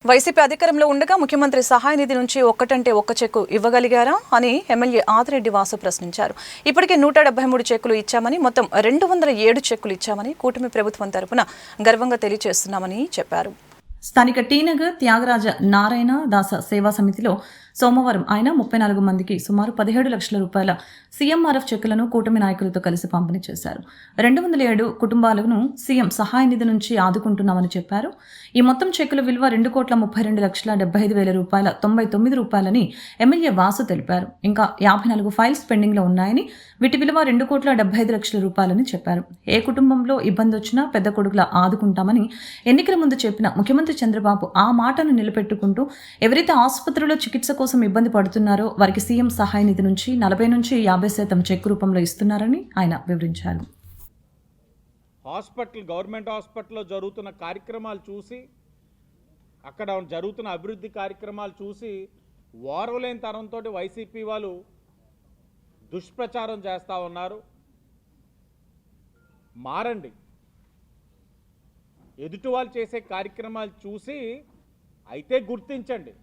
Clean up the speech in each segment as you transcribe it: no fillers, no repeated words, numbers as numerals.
YCP అధికారంలో ఉండగా ముఖ్యమంత్రి సహాయ నిధి నుంచి ఒక్కటంటే ఒక్క చెక్కు ఇవ్వగలిగారా అని ఎమ్మెల్యే ఆదిరెడ్డి వాసు ప్రశ్నించారు. ఇప్పటికే 173 చెక్కులు ఇచ్చామని, మొత్తం 207 చెక్కులు ఇచ్చామని కూటమి ప్రభుత్వం తరపున గర్వంగా తెలియజేస్తున్నామని చెప్పారు. స్థానిక టీనగర్ త్యాగరాజ నారాయణ దాస సేవా సమితిలో సోమవారం ఆయన 34 మందికి సుమారు 17 లక్షల రూపాయల సీఎంఆర్ఎఫ్ చెక్కులను కూటమి నాయకులతో కలిసి పంపిణీ చేశారు. 207 కుటుంబాలను సీఎం సహాయ నిధి నుంచి ఆదుకుంటున్నామని చెప్పారు. ఈ మొత్తం చెక్కుల విలువ 2,32,75,000 రూపాయల 99 రూపాయలని ఎమ్మెల్యే వాసు తెలిపారు. ఇంకా 54 ఫైల్స్ పెండింగ్లో ఉన్నాయని, వీటి విలువ 2,75,00,000 రూపాయలని చెప్పారు. ఏ కుటుంబంలో ఇబ్బంది వచ్చినా పెద్ద కొడుకులా ఆదుకుంటామని ఎన్నికల ముందు చెప్పిన ముఖ్యమంత్రి చంద్రబాబు ఆ మాటను నిలబెట్టుకుంటూ ఎవరైతే ఆసుపత్రిలో చికిత్స కోసం ఇబ్బంది పడుతున్నారో వారికి సీఎం సహాయ నిధి నుంచి 40 నుంచి 50% చెక్ రూపంలో ఇస్తున్నారని ఆయన వివరించారు. గవర్నమెంట్ హాస్పిటల్లో జరుగుతున్న కార్యక్రమాలు చూసి, అక్కడ జరుగుతున్న అభివృద్ధి కార్యక్రమాలు చూసి ఓర్వలేని తరంతో వైసీపీ వాళ్ళు దుష్ప్రచారం చేస్తూ ఉన్నారు. మారండి. ఎదుటి వాళ్ళు చేసే కార్యక్రమాలు చూసి అయితే గుర్తించండి.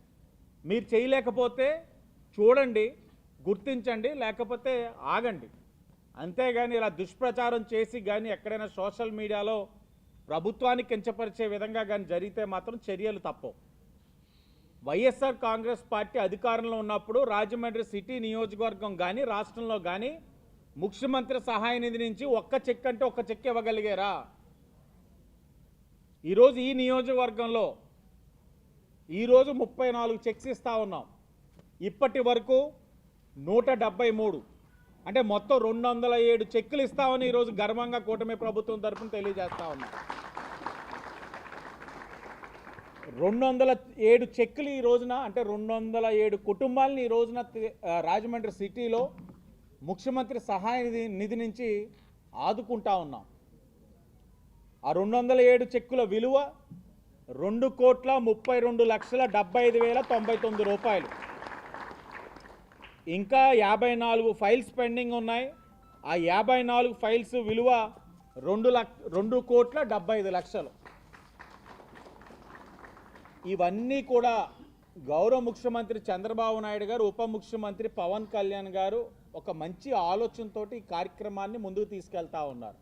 మీరు చేయలేకపోతే చూడండి, గుర్తించండి, లేకపోతే ఆగండి. అంతేగాని ఇలా దుష్ప్రచారం చేసి కానీ ఎక్కడైనా సోషల్ మీడియాలో ప్రభుత్వాన్ని కించపరిచే విధంగా కానీ జరిగితే మాత్రం చర్యలు తప్పవు. వైఎస్ఆర్ కాంగ్రెస్ పార్టీ అధికారంలో ఉన్నప్పుడు రాజమండ్రి సిటీ నియోజకవర్గం కానీ రాష్ట్రంలో కానీ ముఖ్యమంత్రి సహాయ నిధి నుంచి ఒక్క చెక్ అంటే ఒక్క చెక్ ఇవ్వగలిగారా? ఈరోజు ఈ నియోజకవర్గంలో ఈరోజు 34 చెక్స్ ఇస్తూ ఉన్నాం. ఇప్పటి వరకు 173 అంటే మొత్తం 207 చెక్కులు ఇస్తామని ఈరోజు గర్వంగా కూటమి ప్రభుత్వం తరఫున తెలియజేస్తా ఉన్నాం. 207 చెక్కులు ఈ రోజున, అంటే 207 కుటుంబాలని ఈ రోజున రాజమండ్రి సిటీలో ముఖ్యమంత్రి సహాయ నిధి నుంచి ఆదుకుంటా ఉన్నాం. ఆ 207 చెక్కుల విలువ 2,32,75,099 రూపాయలు. ఇంకా 54 ఫైల్స్ పెండింగ్ ఉన్నాయి. ఆ 54 ఫైల్స్ విలువ 2,75,00,000. ఇవన్నీ కూడా గౌరవ ముఖ్యమంత్రి చంద్రబాబు నాయుడు గారు, ఉప ముఖ్యమంత్రి పవన్ కళ్యాణ్ గారు ఒక మంచి ఆలోచనతోటి ఈ కార్యక్రమాన్ని ముందుకు తీసుకెళ్తా ఉన్నారు.